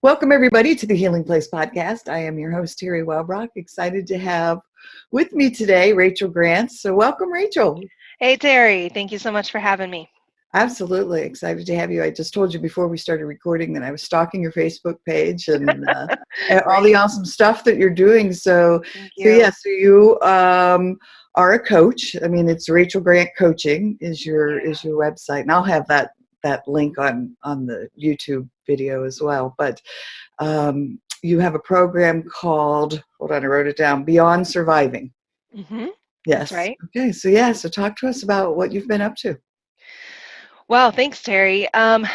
Welcome, everybody, to the Healing Place podcast. I am your host, Teri Wellbrock. Excited to have with me today Rachel Grant. So welcome, Rachel. Hey, Teri. Thank you so much for having me. Absolutely excited to have you. I just told you before we started recording that I was stalking your Facebook page and all the awesome stuff that you're doing. So Thank you. You are a coach. I mean, it's Rachel Grant Coaching is your website, and I'll have that link on the YouTube video as well. But you have a program called, hold on, I wrote it down, Beyond Surviving. Mm-hmm. Yes. That's right. Okay. So talk to us about what you've been up to. Well, thanks, Teri.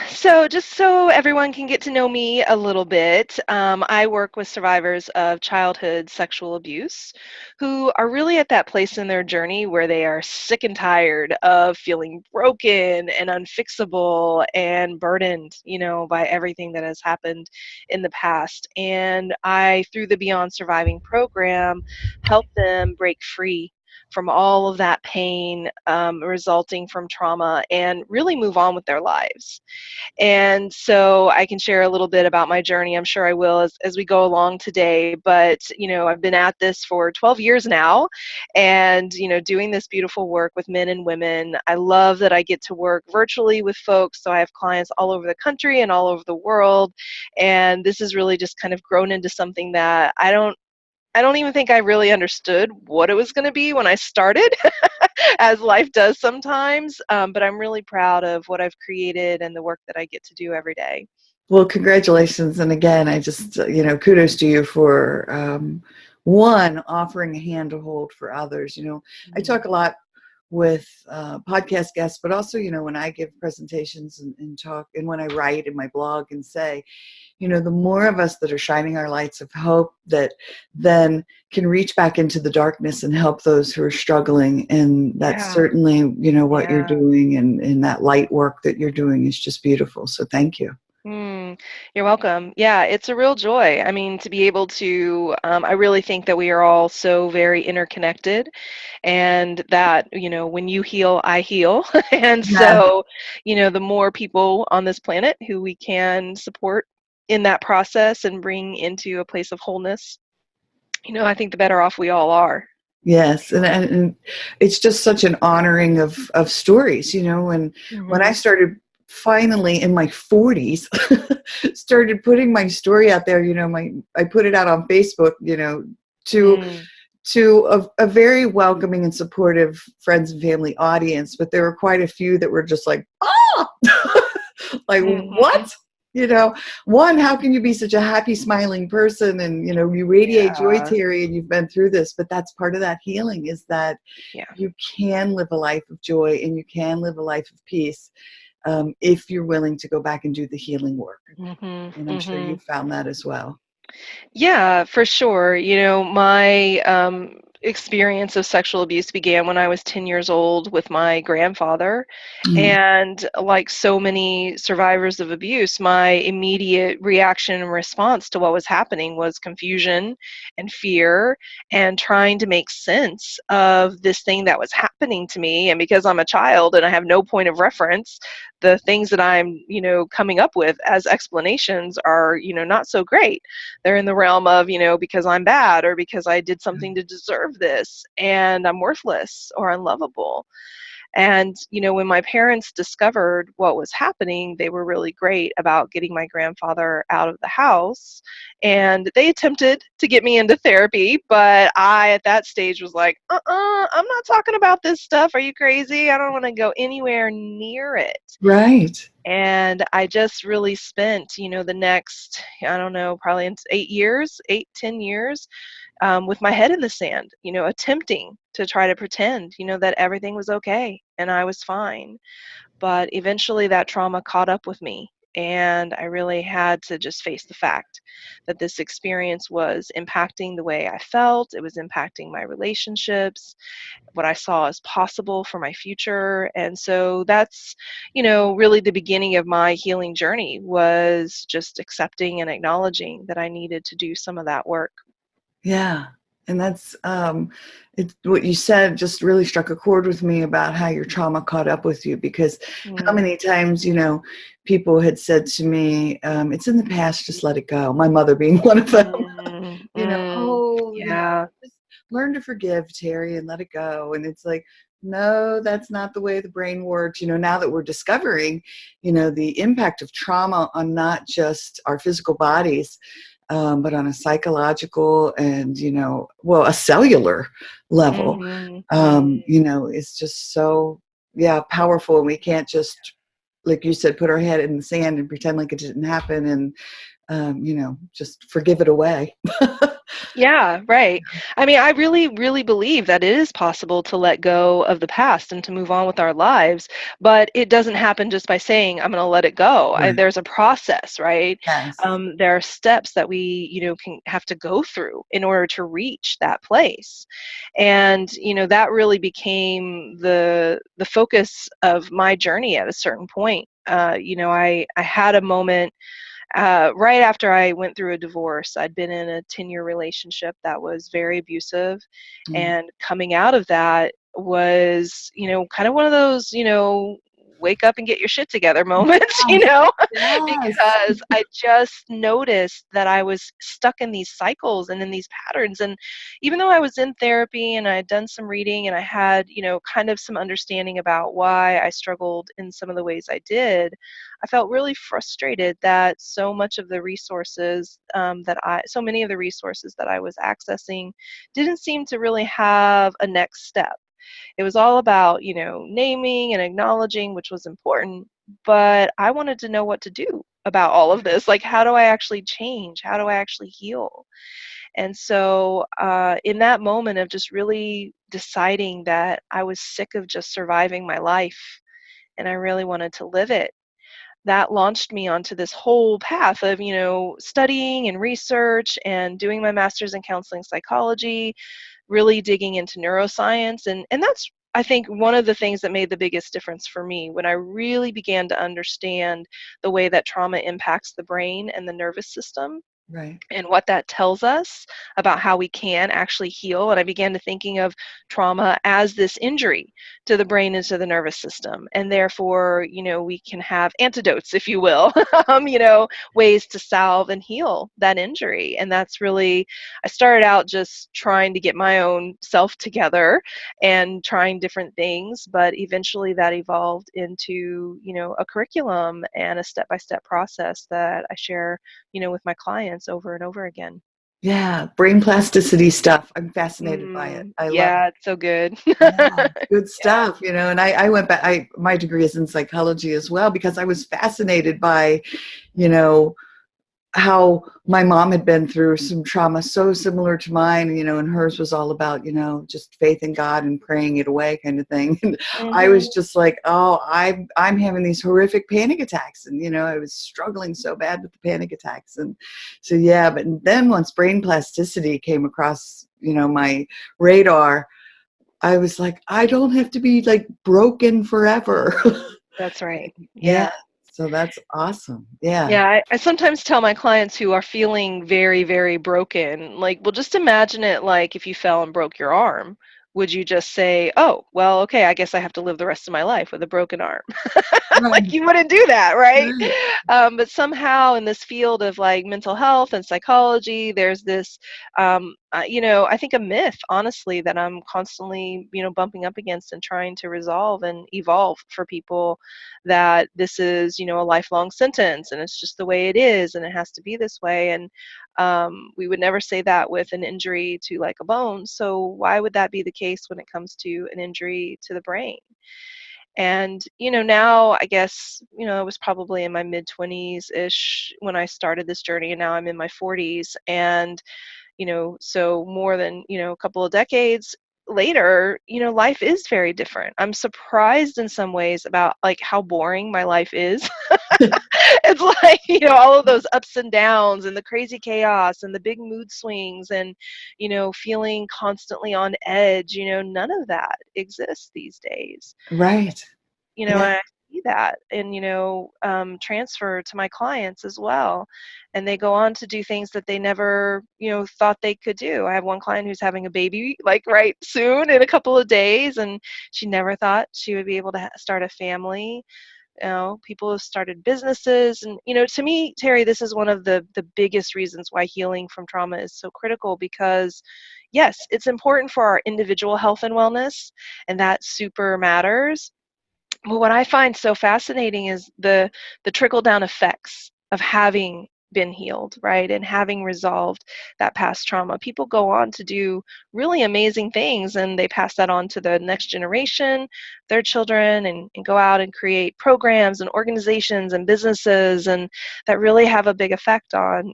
So just so everyone can get to know me a little bit, I work with survivors of childhood sexual abuse who are really at that place in their journey where they are sick and tired of feeling broken and unfixable and burdened, by everything that has happened in the past. And I, through the Beyond Surviving program, help them break free from all of that pain resulting from trauma and really move on with their lives. And so I can share a little bit about my journey. I'm sure I will as we go along today. But, I've been at this for 12 years now and, doing this beautiful work with men and women. I love that I get to work virtually with folks. So I have clients all over the country and all over the world. And this has really just kind of grown into something that I don't even think I really understood what it was going to be when I started, as life does sometimes. But I'm really proud of what I've created and the work that I get to do every day. Well, congratulations. And again, I just, kudos to you for, one, offering a hand to hold for others. I talk a lot with podcast guests, but also, when I give presentations and talk, and when I write in my blog and say, the more of us that are shining our lights of hope that then can reach back into the darkness and help those who are struggling. And that's certainly, what you're doing, and that light work that you're doing is just beautiful. So thank you. You're welcome. Yeah, it's a real joy. I mean, to be able to, I really think that we are all so very interconnected, and that, when you heal, I heal. And so, the more people on this planet who we can support in that process and bring into a place of wholeness, I think the better off we all are. Yes, and it's just such an honoring of stories. When I started finally in my 40s, started putting my story out there. I put it out on Facebook. To a very welcoming and supportive friends and family audience, but there were quite a few that were just like, oh, like what? One, how can you be such a happy, smiling person? And, you radiate joy, Teri, and you've been through this, but that's part of that healing, is that you can live a life of joy and you can live a life of peace if you're willing to go back and do the healing work. And I'm sure you found that as well. Yeah, for sure. My experience of sexual abuse began when I was 10 years old with my grandfather. And like so many survivors of abuse, my immediate reaction and response to what was happening was confusion and fear and trying to make sense of this thing that was happening to me. And because I'm a child and I have no point of reference, the things that I'm, coming up with as explanations are, not so great. They're in the realm of, because I'm bad or because I did something to deserve this and I'm worthless or unlovable. And, when my parents discovered what was happening, they were really great about getting my grandfather out of the house. And they attempted to get me into therapy, but I, at that stage, was like, I'm not talking about this stuff. Are you crazy? I don't want to go anywhere near it. Right. And I just really spent, the next, I don't know, probably 10 years, with my head in the sand, attempting to try to pretend, that everything was okay and I was fine. But eventually that trauma caught up with me. And I really had to just face the fact that this experience was impacting the way I felt. It was impacting my relationships, what I saw as possible for my future. And so that's, really the beginning of my healing journey, was just accepting and acknowledging that I needed to do some of that work. Yeah. And that's what you said just really struck a chord with me about how your trauma caught up with you, because how Mm, many times, people had said to me, it's in the past, just let it go. My mother being one of them. mm, Oh, yeah. just learn to forgive, Teri, and let it go. And it's like, no, that's not the way the brain works. Now that we're discovering, the impact of trauma on not just our physical bodies, but on a psychological and, a cellular level, Mhm, mhm. it's just so, yeah, powerful. And we can't just, like you said, put our head in the sand and pretend like it didn't happen and, just forgive it away. Yeah, right. I mean, I really, really believe that it is possible to let go of the past and to move on with our lives, but it doesn't happen just by saying, I'm going to let it go. Right. There's a process, right? Yes. There are steps that we, can have to go through in order to reach that place. And, that really became the focus of my journey at a certain point. I had a moment right after I went through a divorce. I'd been in a 10-year relationship that was very abusive. Mm. And coming out of that was, kind of one of those, wake up and get your shit together moments, Yes. because I just noticed that I was stuck in these cycles and in these patterns. And even though I was in therapy and I had done some reading and I had, kind of some understanding about why I struggled in some of the ways I did, I felt really frustrated that so many of the resources that I was accessing didn't seem to really have a next step. It was all about, naming and acknowledging, which was important, but I wanted to know what to do about all of this. Like, how do I actually change? How do I actually heal? And so, in that moment of just really deciding that I was sick of just surviving my life and I really wanted to live it, that launched me onto this whole path of, studying and research and doing my master's in counseling psychology, really digging into neuroscience. And that's, I think, one of the things that made the biggest difference for me when I really began to understand the way that trauma impacts the brain and the nervous system Right. and what that tells us about how we can actually heal. And I began to thinking of trauma as this injury to the brain and to the nervous system. And therefore, we can have antidotes, if you will, ways to salve and heal that injury. And that's really, I started out just trying to get my own self together and trying different things, but eventually that evolved into, a curriculum and a step-by-step process that I share, with my clients over and over again. Yeah. Brain plasticity stuff. I'm fascinated by it. I love it. Yeah, it's so good. Yeah, good Yeah. stuff. And I went back, my degree is in psychology as well, because I was fascinated by, you know, how my mom had been through some trauma so similar to mine, and hers was all about, just faith in God and praying it away kind of thing. And I Mhm. was just like, oh, I'm having these horrific panic attacks. And, I was struggling so bad with the panic attacks. And so, yeah, but then once brain plasticity came across, my radar, I was like, I don't have to be like broken forever. That's right. Yeah. Yeah. So that's awesome. Yeah. Yeah, I sometimes tell my clients who are feeling very, very broken, like, well, just imagine it like if you fell and broke your arm. Would you just say, oh, well, okay, I guess I have to live the rest of my life with a broken arm? Like, Right. you wouldn't do that, right? Right. But somehow in this field of like mental health and psychology, there's this, I think a myth, honestly, that I'm constantly, bumping up against and trying to resolve and evolve for people, that this is, a lifelong sentence and it's just the way it is and it has to be this way. And we would never say that with an injury to like a bone. So why would that be the case when it comes to an injury to the brain? And, now I guess, I was probably in my mid 20s ish when I started this journey, and now I'm in my 40s. And, so more than, a couple of decades later, life is very different. I'm surprised in some ways about like how boring my life is. It's like, all of those ups and downs and the crazy chaos and the big mood swings and, feeling constantly on edge, none of that exists these days. Right. You know, Yeah. and see that and, transfer to my clients as well. And they go on to do things that they never, thought they could do. I have one client who's having a baby like right soon in a couple of days, and she never thought she would be able to start a family. People have started businesses, and to me, Teri, this is one of the biggest reasons why healing from trauma is so critical, because yes, it's important for our individual health and wellness, and that super matters. But what I find so fascinating is the trickle down effects of having been healed, right? And having resolved that past trauma. People go on to do really amazing things, and they pass that on to the next generation, their children, and go out and create programs and organizations and businesses, and that really have a big effect on,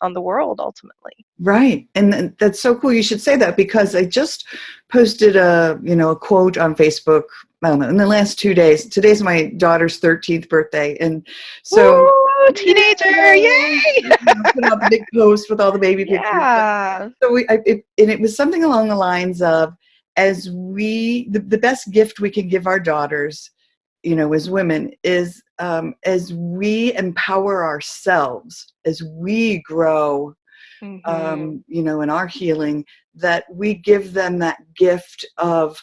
on the world ultimately. Right. And that's so cool. You should say that, because I just posted a quote on Facebook, I don't know, in the last 2 days. Today's my daughter's 13th birthday. And so, woo, teenager, yay! put out the big post with all the baby pictures. Yeah. So it was something along the lines of, the best gift we can give our daughters, as women, is as we empower ourselves, as we grow, in our healing, that we give them that gift of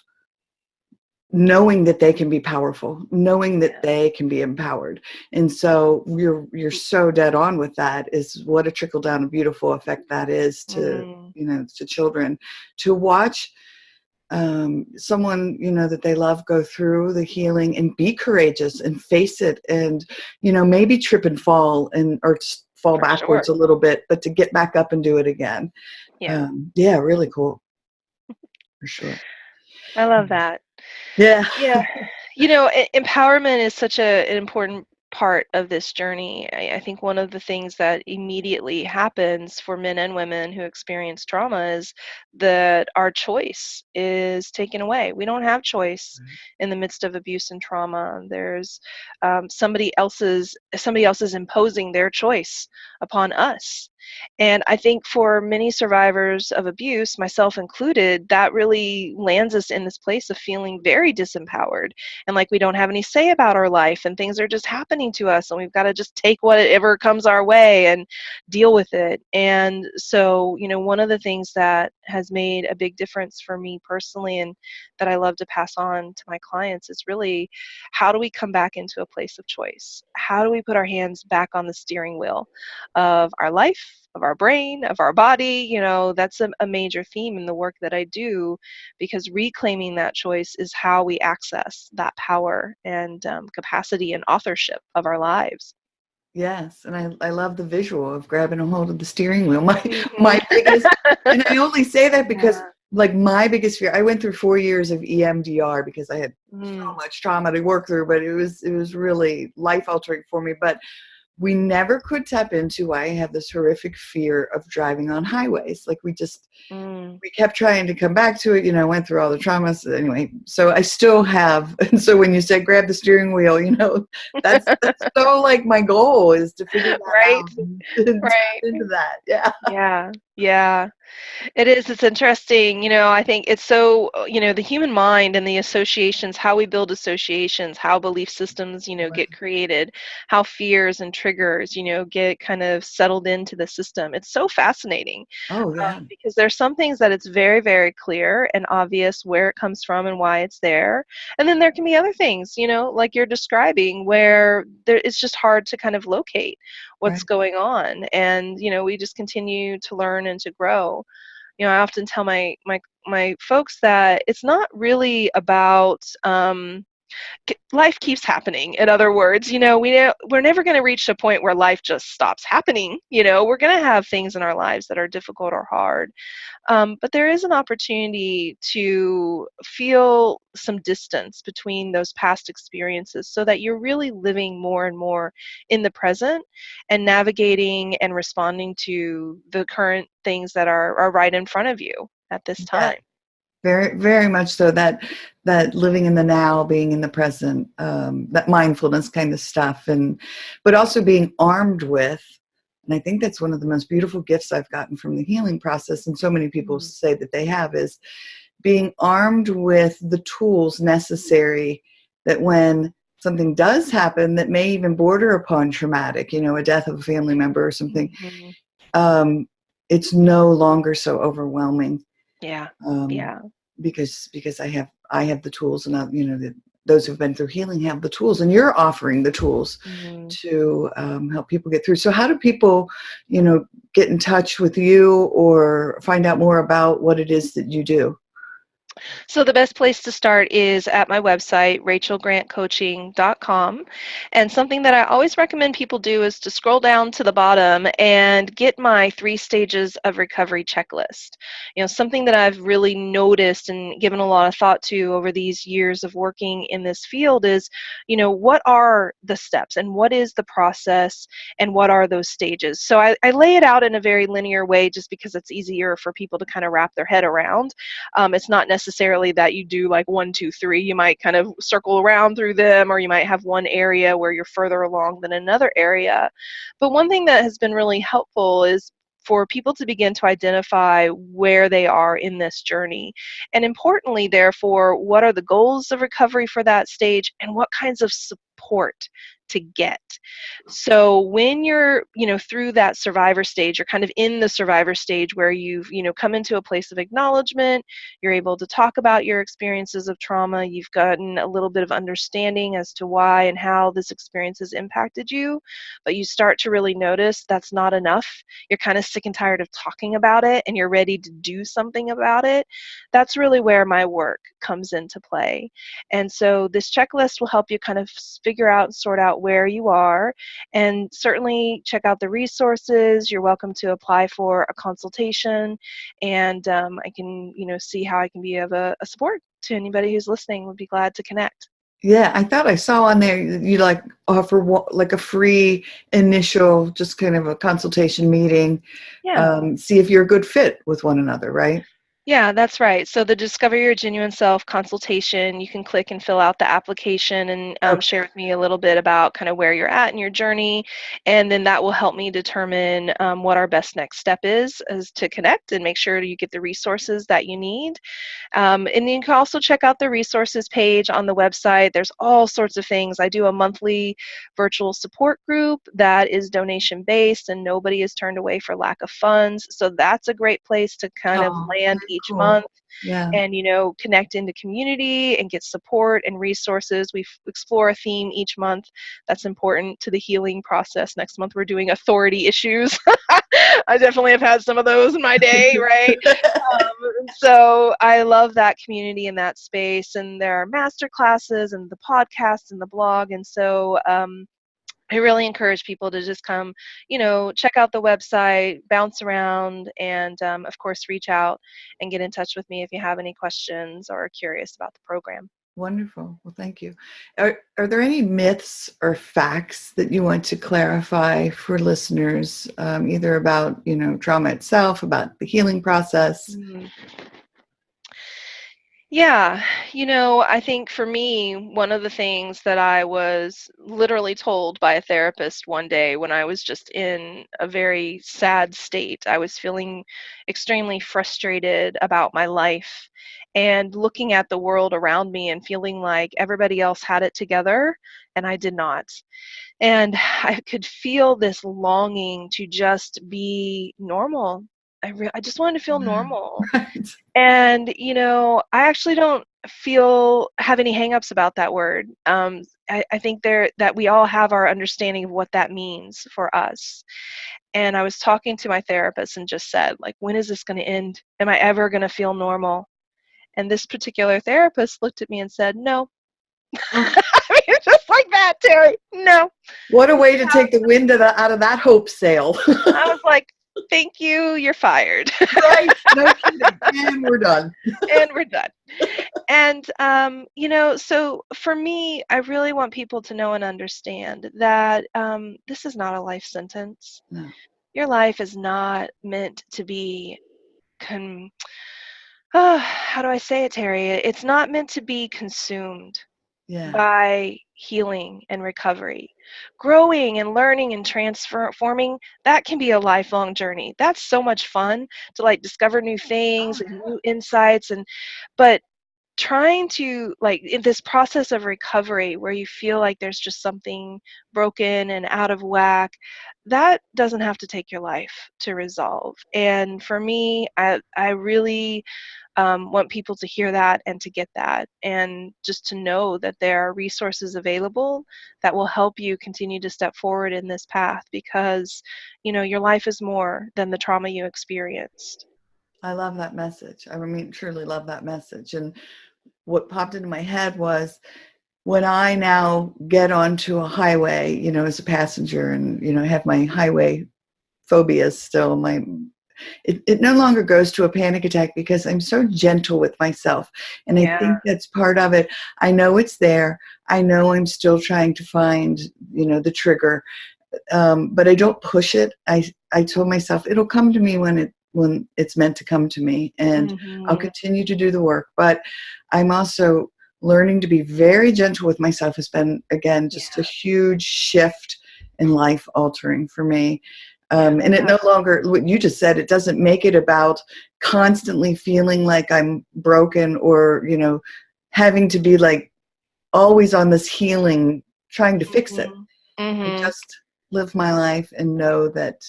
knowing that they can be powerful, knowing that they can be empowered. And so you're so dead on with that. Is what a trickle down, a beautiful effect that is to, to children, to watch someone, that they love go through the healing and be courageous and face it, and, maybe trip and fall or fall For backwards sure. a little bit, but to get back up and do it again. Yeah. Really cool. For sure. I love that. Yeah. Yeah. Empowerment is such an important part of this journey. I think one of the things that immediately happens for men and women who experience trauma is that our choice is taken away. We don't have choice in the midst of abuse and trauma. There's somebody else's imposing their choice upon us. And I think for many survivors of abuse, myself included, that really lands us in this place of feeling very disempowered, and like we don't have any say about our life, and things are just happening to us, and we've got to just take whatever comes our way and deal with it. And so, one of the things that has made a big difference for me personally, and that I love to pass on to my clients, is really, how do we come back into a place of choice? How do we put our hands back on the steering wheel of our life, of our brain, of our body? That's a major theme in the work that I do, because reclaiming that choice is how we access that power and capacity and authorship of our lives. Yes, and I love the visual of grabbing a hold of the steering wheel. My Mhm. biggest, and I only say that because, Yeah. like, my biggest fear, I went through 4 years of EMDR because I had so Mm. much trauma to work through, but it was really life altering for me. But we never could tap into why I have this horrific fear of driving on highways. Like, Mm. we kept trying to come back to it, went through all the traumas anyway. So I still have, and so when you said grab the steering wheel, that's so, like, my goal is to figure that Right. out and tap Right. into that. Yeah. Yeah. Yeah. It is. It's interesting. I think it's so, the human mind and the associations, how we build associations, how belief systems, get created, how fears and triggers, get kind of settled into the system. It's so fascinating. Oh yeah. Because there's some things that it's very, very clear and obvious where it comes from and why it's there. And then there can be other things, like you're describing, where it's just hard to kind of locate what's Right. going on. And, we just continue to learn and to grow. I often tell my folks that it's not really about life keeps happening. In other words, we're never going to reach a point where life just stops happening. We're going to have things in our lives that are difficult or hard. But there is an opportunity to feel some distance between those past experiences, so that you're really living more and more in the present and navigating and responding to the current things that are right in front of you at this Yeah. time. Very, very much so. That living in the now, being in the present, that mindfulness kind of stuff, but also being armed with. And I think that's one of the most beautiful gifts I've gotten from the healing process, and so many people Mm. say that they have, is being armed with the tools necessary, that when something does happen that may even border upon traumatic, a death of a family member or something, Mhm. it's no longer so overwhelming. Yeah. Um, Yeah. because I have the tools, and those who've been through healing have the tools, and you're offering the tools Mhm. to help people get through. So how do people, get in touch with you or find out more about what it is that you do? So the best place to start is at my website, rachelgrantcoaching.com. And something that I always recommend people do is to scroll down to the bottom and get my 3 stages of recovery checklist. Something that I've really noticed and given a lot of thought to over these years of working in this field is, what are the steps and what is the process and what are those stages? So I lay it out in a very linear way just because it's easier for people to kind of wrap their head around. It's not necessarily that you do like 1, 2, 3. You might kind of circle around through them, or you might have one area where you're further along than another area. But one thing that has been really helpful is for people to begin to identify where they are in this journey. And importantly, therefore, what are the goals of recovery for that stage and what kinds of support to get. So when you're, through that survivor stage, you're kind of in the survivor stage where you've, come into a place of acknowledgement, you're able to talk about your experiences of trauma, you've gotten a little bit of understanding as to why and how this experience has impacted you, but you start to really notice that's not enough. You're kind of sick and tired of talking about it and you're ready to do something about it. That's really where my work comes into play. And so this checklist will help you kind of figure out and sort out where you are, and certainly check out the resources. You're welcome to apply for a consultation, and I can, see how I can be of a support to anybody who's listening. Would be glad to connect. Yeah, I thought I saw on there you like offer like a free initial, just kind of a consultation meeting, Yeah. see if you're a good fit with one another, right? Yeah, that's right. So the Discover Your Genuine Self consultation, you can click and fill out the application and Okay. share with me a little bit about kind of where you're at in your journey. And then that will help me determine what our best next step is to connect and make sure you get the resources that you need. And you can also check out the resources page on the website. There's all sorts of things. I do a monthly virtual support group that is donation based, and nobody is turned away for lack of funds. So that's a great place to kind of Oh, land very each cool. month Yeah. and connect into community and get support and resources. We explore a theme each month that's important to the healing process. Next month we're doing authority issues. I definitely have had some of those in my day, right? So I love that community and that space, and there are master classes and the podcast and the blog, and so I really encourage people to just come, check out the website, bounce around, and of course reach out and get in touch with me if you have any questions or are curious about the program. Wonderful. Well, thank you. Are there any myths or facts that you want to clarify for listeners, either about, trauma itself, about the healing process? Mhm. Yeah, I think for me, one of the things that I was literally told by a therapist one day when I was just in a very sad state, I was feeling extremely frustrated about my life and looking at the world around me and feeling like everybody else had it together and I did not. And I could feel this longing to just be normal. I just wanted to feel Yeah, normal. right. And, I actually don't have any hangups about that word. I think that we all have our understanding of what that means for us. And I was talking to my therapist and just said, like, when is this going to end? Am I ever going to feel normal? And this particular therapist looked at me and said, no. Oh, I mean, just like that, Terry. No. what a way to take the wind out of that hope sail. I was like, thank you, you're fired. Right. No kidding. And we're done. And we're done. And, so for me, I really want people to know and understand that this is not a life sentence. No. Your life is not meant to be, how do I say it, Terry? It's not meant to be consumed Yeah. by healing and recovery. Growing and learning and transforming, that can be a lifelong journey. That's so much fun to like discover new Oh, things and new insights, but trying to, like, in this process of recovery where you feel like there's just something broken and out of whack, that doesn't have to take your life to resolve. And for me, I really want people to hear that and to get that, and just to know that there are resources available that will help you continue to step forward in this path, because your life is more than the trauma you experienced. I love that message. I mean, truly love that message. And what popped into my head was, when I now get onto a highway, as a passenger, and, I have my highway phobias still, it no longer goes to a panic attack because I'm so gentle with myself. And I Yeah. think that's part of it. I know it's there. I know I'm still trying to find, the trigger. But I don't push it. I told myself it'll come to me when it's meant to come to me, and I'll Hmm. continue to do the work. But I'm also learning to be very gentle with myself. Has been, again, just a Yeah. huge shift and life altering for me. Yeah. And it no longer, what you just said, it doesn't make it about constantly feeling like I'm broken, or, having to be like always on this healing, trying to fix it. Hmm. I Hmm. just live my life and know that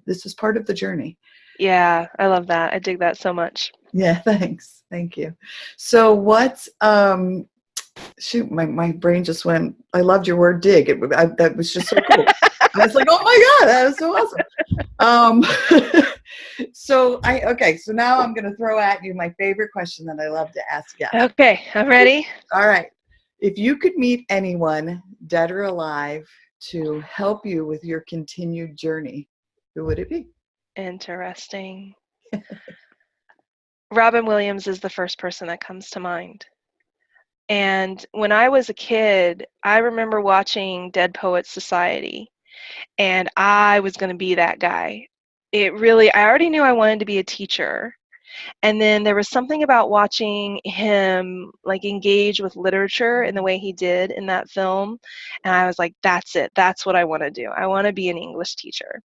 this is part of the journey. Yeah, I love that. I dig that so much. Yeah, thanks. Thank you. So shoot, my brain just went, I loved your word dig. That was just so cool. I was like, oh my God, that was so awesome. So now I'm going to throw at you my favorite question that I love to ask guests. Okay, I'm ready. All right. If you could meet anyone, dead or alive, to help you with your continued journey, who would it be? Interesting. Robin Williams is the first person that comes to mind. And when I was a kid, I remember watching Dead Poets Society, and I was going to be that guy. I already knew I wanted to be a teacher. And then there was something about watching him like engage with literature in the way he did in that film. And I was like, that's it. That's what I want to do. I want to be an English teacher.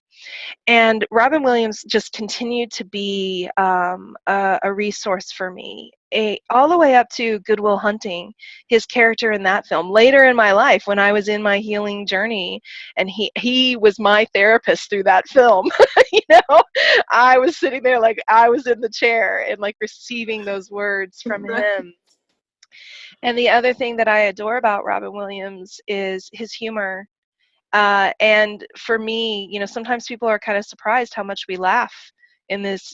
And Robin Williams just continued to be a resource for me, all the way up to Good Will Hunting, his character in that film. Later in my life, when I was in my healing journey, and he was my therapist through that film. you know, I was sitting there like I was in the chair and like receiving those words from Right. him. And the other thing that I adore about Robin Williams is his humor. And for me, sometimes people are kind of surprised how much we laugh in this,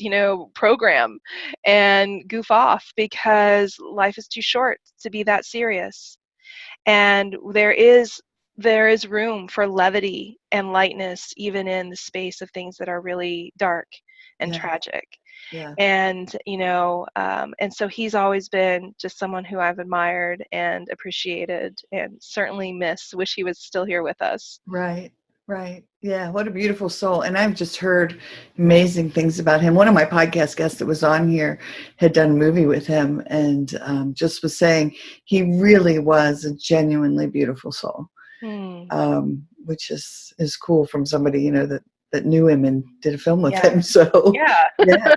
program and goof off, because life is too short to be that serious. And there is room for levity and lightness, even in the space of things that are really dark and Yeah. tragic. Yeah. And so he's always been just someone who I've admired and appreciated, and certainly wish he was still here with us. Right. Right. Yeah. What a beautiful soul. And I've just heard amazing things about him. One of my podcast guests that was on here had done a movie with him, and just was saying he really was a genuinely beautiful soul, Hmm. which is cool from somebody, that knew him and did a film with Yeah. him. So Yeah. yeah,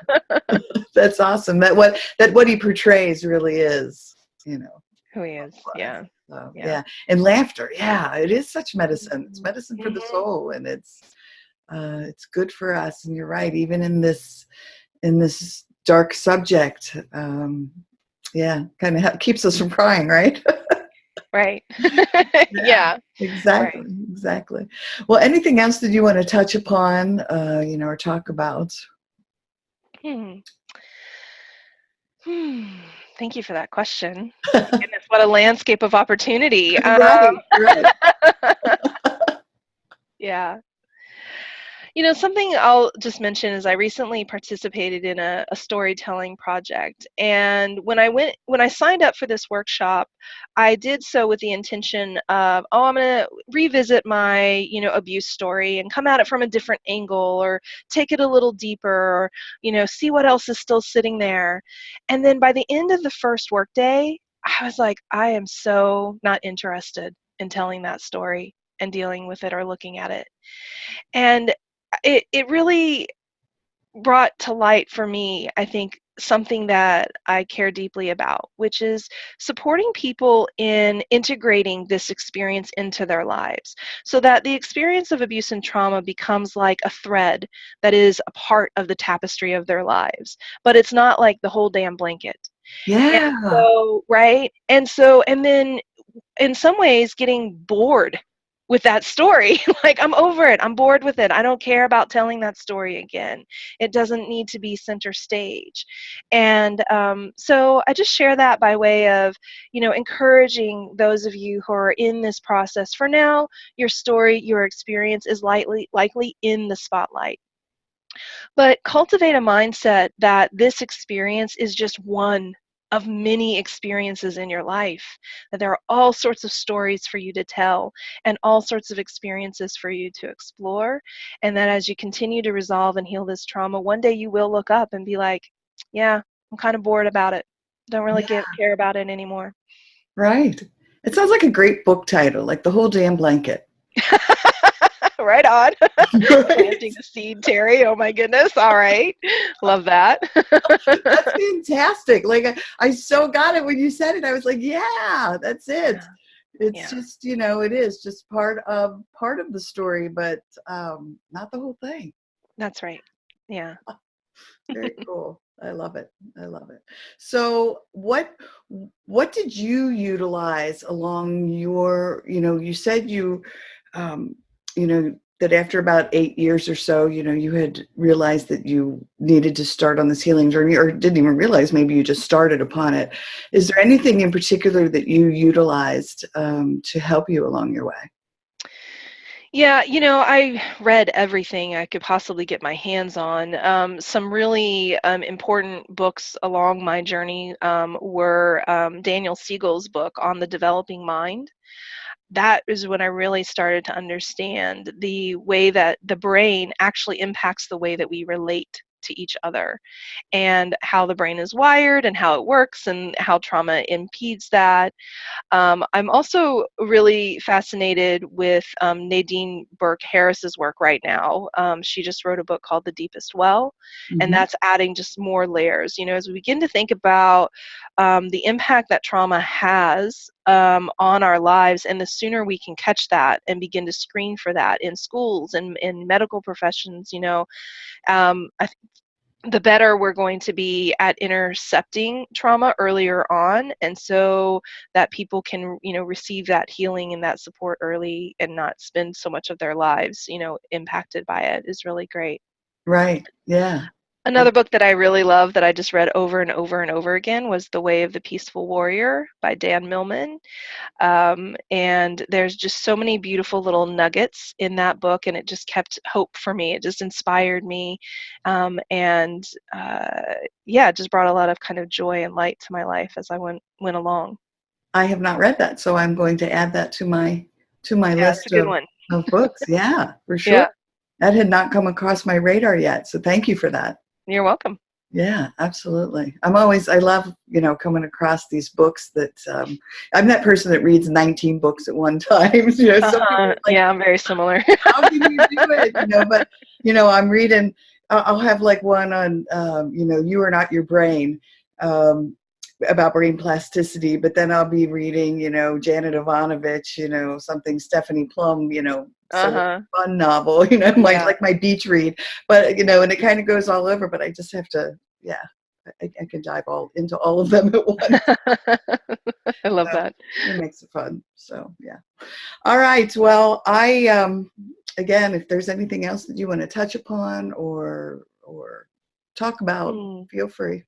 that's awesome. That what he portrays really is, Who he is. life. Yeah. So, Yeah. yeah. And laughter. Yeah. It is such medicine. It's Mhm. medicine for the Mhm. soul, and it's good for us. And you're right. Even in this dark subject, yeah, kind of keeps us from crying, right? Right. Yeah. Yeah. Exactly. Right. Exactly. Well, anything else that you want to touch upon, or talk about? Hmm. Hmm. Thank you for that question. My goodness, what a landscape of opportunity. Right. Right. Yeah. Something I'll just mention is I recently participated in a storytelling project. And when I signed up for this workshop, I did so with the intention of, I'm going to revisit my, abuse story and come at it from a different angle, or take it a little deeper, or, see what else is still sitting there. And then by the end of the first workday, I was like, I am so not interested in telling that story and dealing with it or looking at it. And it really brought to light for me, I think, something that I care deeply about, which is supporting people in integrating this experience into their lives so that the experience of abuse and trauma becomes like a thread that is a part of the tapestry of their lives. But it's not like the whole damn blanket. And Yeah. so, right? And then in some ways getting bored with that story. Like, I'm over it. I'm bored with it. I don't care about telling that story again. It doesn't need to be center stage. And so I just share that by way of, encouraging those of you who are in this process. For now, your story, your experience is likely in the spotlight. But cultivate a mindset that this experience is just one of many experiences in your life, that there are all sorts of stories for you to tell and all sorts of experiences for you to explore, and that as you continue to resolve and heal this trauma, one day you will look up and be like, yeah, I'm kind of bored about it. Don't really Yeah. care about it anymore. Right. It sounds like a great book title, like The Whole Damn Blanket. Right on. Right. Planting the seed, Teri. Oh my goodness. All right. Love that. That's fantastic. Like I so got it when you said it. I was like, yeah, that's it. Yeah. It's Yeah. just, it is just part of the story, but not the whole thing. That's right. Yeah. Very cool. I love it. I love it. So what did you utilize along your, you said um, that after about 8 years or so, you had realized that you needed to start on this healing journey, or didn't even realize, maybe you just started upon it. Is there anything in particular that you utilized to help you along your way? Yeah, I read everything I could possibly get my hands on. Some really important books along my journey were Daniel Siegel's book on the developing mind. That is when I really started to understand the way that the brain actually impacts the way that we relate to each other, and how the brain is wired and how it works and how trauma impedes that. I'm also really fascinated with Nadine Burke Harris's work right now. She just wrote a book called The Deepest Well, and Hmm. that's adding just more layers. As we begin to think about the impact that trauma has on our lives, and the sooner we can catch that and begin to screen for that in schools and in medical professions, I the better we're going to be at intercepting trauma earlier on, and so that people can receive that healing and that support early and not spend so much of their lives impacted by it, is really great. Right. Yeah. Another book that I really love that I just read over and over and over again was The Way of the Peaceful Warrior by Dan Millman. And there's just so many beautiful little nuggets in that book, and it just kept hope for me. It just inspired me, and yeah, it just brought a lot of kind of joy and light to my life as I went along. I have not read that, so I'm going to add that to my Yeah, it's a list good of one. books. Yeah, for sure. Yeah, That had not come across my radar yet, so thank you for that. you're welcome. Yeah, absolutely. I love, coming across these books that I'm that person that reads 19 books at one time. Some people Uh-huh. are like, Yeah, I'm very similar. how can you do it? But I'm reading. I'll have like one on, You Are Not Your Brain, um, about brain plasticity. But then I'll be reading, Janet Ivanovich, something Stephanie Plum, so Uh-huh. fun novel, my Yeah. like my beach read. But and it kind of goes all over. But I just have to, yeah. I can dive all into all of them at once. I love So that. it makes it fun. So yeah. All right. Well, I again, if there's anything else that you want to touch upon or talk about, Hmm. feel free.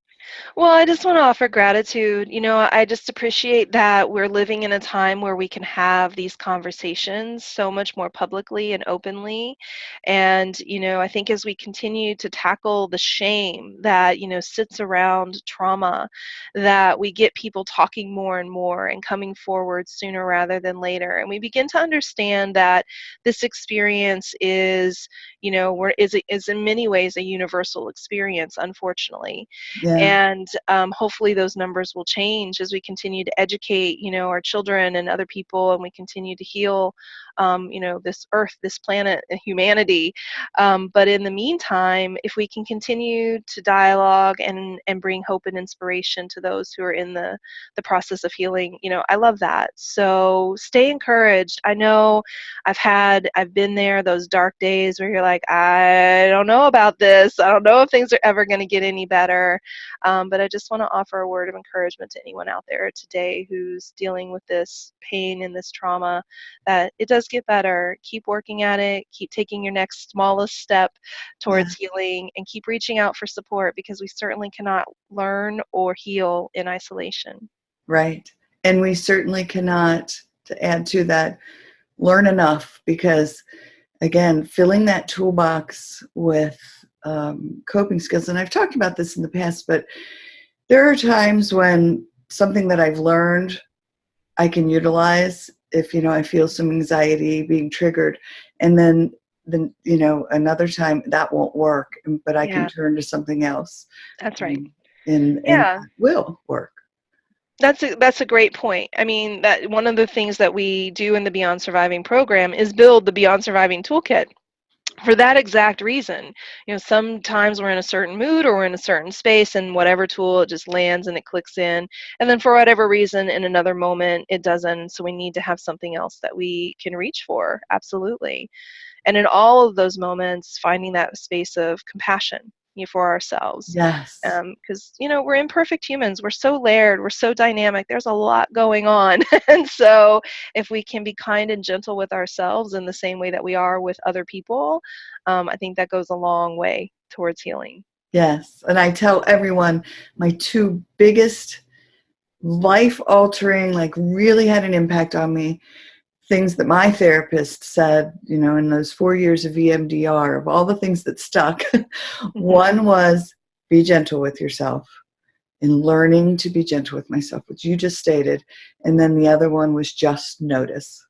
Well, I just want to offer gratitude. I just appreciate that we're living in a time where we can have these conversations so much more publicly and openly. And, I think as we continue to tackle the shame that, sits around trauma, that we get people talking more and more and coming forward sooner rather than later. And we begin to understand that this experience is, is in many ways a universal experience, unfortunately. Yeah. And hopefully those numbers will change as we continue to educate our children and other people, and we continue to heal this earth, this planet, and humanity. But in the meantime, if we can continue to dialogue and bring hope and inspiration to those who are in the process of healing, I love that. So stay encouraged. I know I've been there, those dark days where you're like, I don't know about this. I don't know if things are ever going to get any better. But I just want to offer a word of encouragement to anyone out there today who's dealing with this pain and this trauma, that it does get better. Keep working at it. Keep taking your next smallest step Yeah. towards healing, and keep reaching out for support, because we certainly cannot learn or heal in isolation. Right. And we certainly cannot, to add to that, learn enough, because again, filling that toolbox with coping skills, and I've talked about this in the past, but there are times when something that I've learned I can utilize if, I feel some anxiety being triggered, and then another time that won't work, but I can Yeah, turn to something else, that's right. um, and Yeah. that will work. That's a great point. I mean, that one of the things that we do in the Beyond Surviving program is build the Beyond Surviving toolkit for that exact reason. Sometimes we're in a certain mood or we're in a certain space, and whatever tool, it just lands and it clicks in. And then for whatever reason, in another moment, it doesn't. So we need to have something else that we can reach for. Absolutely. And in all of those moments, finding that space of compassion, for ourselves. Yes. Because, we're imperfect humans. We're so layered. We're so dynamic. There's a lot going on. And so if we can be kind and gentle with ourselves in the same way that we are with other people, I think that goes a long way towards healing. Yes. And I tell everyone my two biggest life altering, like really had an impact on me, things that my therapist said, in those 4 years of EMDR, of all the things that stuck, Hmm. one was be gentle with yourself, and learning to be gentle with myself, which you just stated. And then the other one was just notice.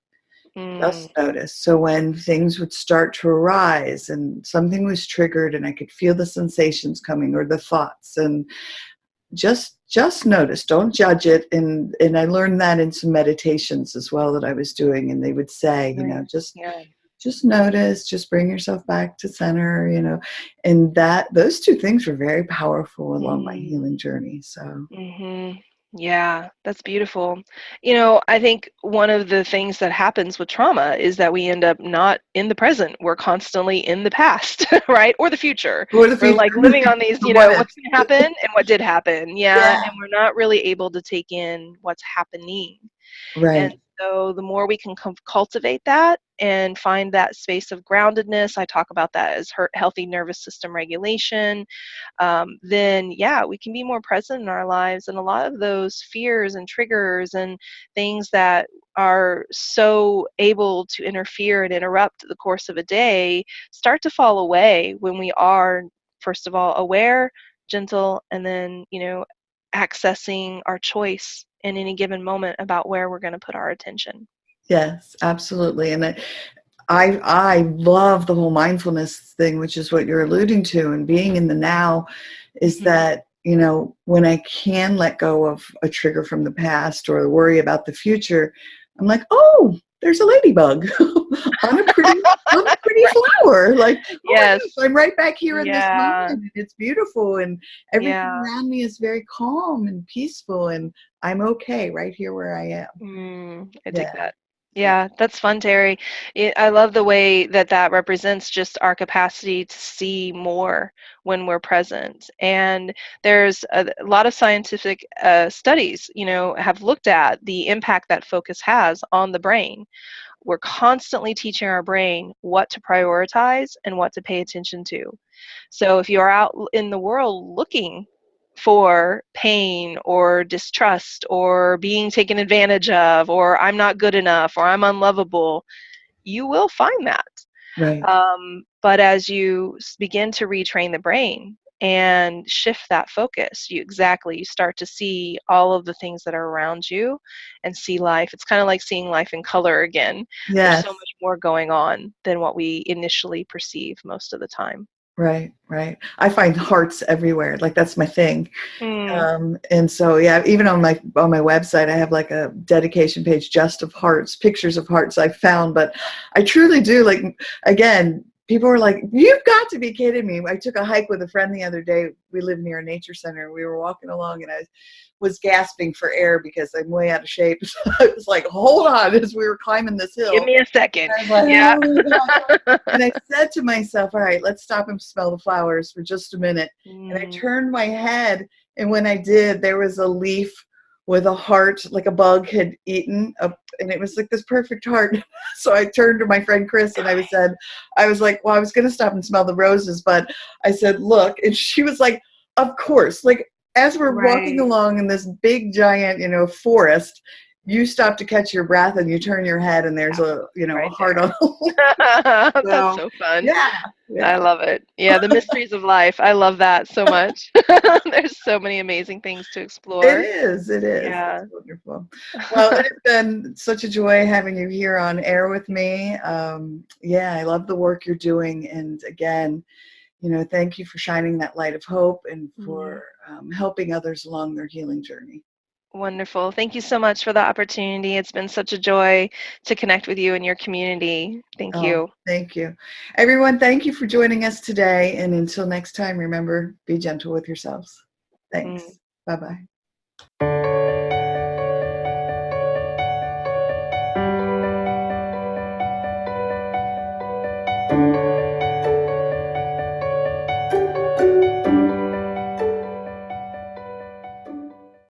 Mm, Just notice. So when things would start to arise and something was triggered and I could feel the sensations coming or the thoughts, and just notice, don't judge it. And I learned that in some meditations as well that I was doing, and they would say, nice. just Yeah. notice, just bring yourself back to center, and that those two things were very powerful along my Mm. healing journey. So Hmm. Yeah, that's beautiful. I think one of the things that happens with trauma is that we end up not in the present. We're constantly in the past, right? Or the future. for the We're future, like living on these, what what's going to if? happen and what did happen. Yeah. Yeah, And we're not really able to take in what's happening. And right. so the more we can cultivate that and find that space of groundedness, I talk about that as healthy nervous system regulation, then yeah, we can be more present in our lives. And a lot of those fears and triggers and things that are so able to interfere and interrupt the course of a day start to fall away when we are, first of all, aware, gentle, and then, accessing our choice in any given moment about where we're going to put our attention. Yes, absolutely. And I love the whole mindfulness thing, which is what you're alluding to, and being in the now, is Hmm. that, when I can let go of a trigger from the past or worry about the future, I'm like, oh, there's a ladybug on a pretty Right. flower. Like, oh my Yes. gosh, I'm right back here in this moment, Yeah. and it's beautiful, and everything Yeah. around me is very calm and peaceful, and I'm okay right here where I am. I dig Yeah. that. Yeah. Yeah, that's fun, Terry. I love the way that that represents just our capacity to see more when we're present. And there's a lot of scientific studies, have looked at the impact that focus has on the brain. We're constantly teaching our brain what to prioritize and what to pay attention to. So if you're out in the world looking for pain or distrust or being taken advantage of, or I'm not good enough, or I'm unlovable, you will find that. Right. But as you begin to retrain the brain and shift that focus, you start to see all of the things that are around you and see life. It's kind of like seeing life in color again. There's so Yes. much more going on than what we initially perceive most of the time. Right, right. I find hearts everywhere. Like that's my thing. Mm. And so, yeah, even on my website, I have like a dedication page just of hearts, pictures of hearts I found. But I truly do, like, again, people were like, "You've got to be kidding me!" I took a hike with a friend the other day. We live near a nature center. We were walking along, and I was gasping for air because I'm way out of shape. So I was like, "Hold on!" As we were climbing this Give hill, me a second. I was like, Yeah. "Oh my God." And I said to myself, all right, let's stop and smell the flowers for just a minute. And I Mm. turned my head, and when I did, there was a leaf with a heart, like a bug had eaten, and it was like this perfect heart. So I turned to my friend Chris, and I was like, well, I was going to stop and smell the roses, but I said, look, and she was like, of course, like as we're walking Right. along in this big giant, forest, you stop to catch your breath and you turn your head and there's a Right heart there. on the That's so so fun. yeah, I yeah. love it. Yeah, the mysteries of life. I love that so much. There's so many amazing things to It explore. is, it is. Yeah. It's wonderful. Well, it has been such a joy having you here on air with me. Yeah, I love the work you're doing. And again, thank you for shining that light of hope and Mm. for helping others along their healing journey. Wonderful. Thank you so much for the opportunity. It's been such a joy to connect with you and your community. Thank Oh, you. thank you. Everyone, thank you for joining us today. And until next time, remember, be gentle with yourselves. Mm. Thanks. Bye-bye.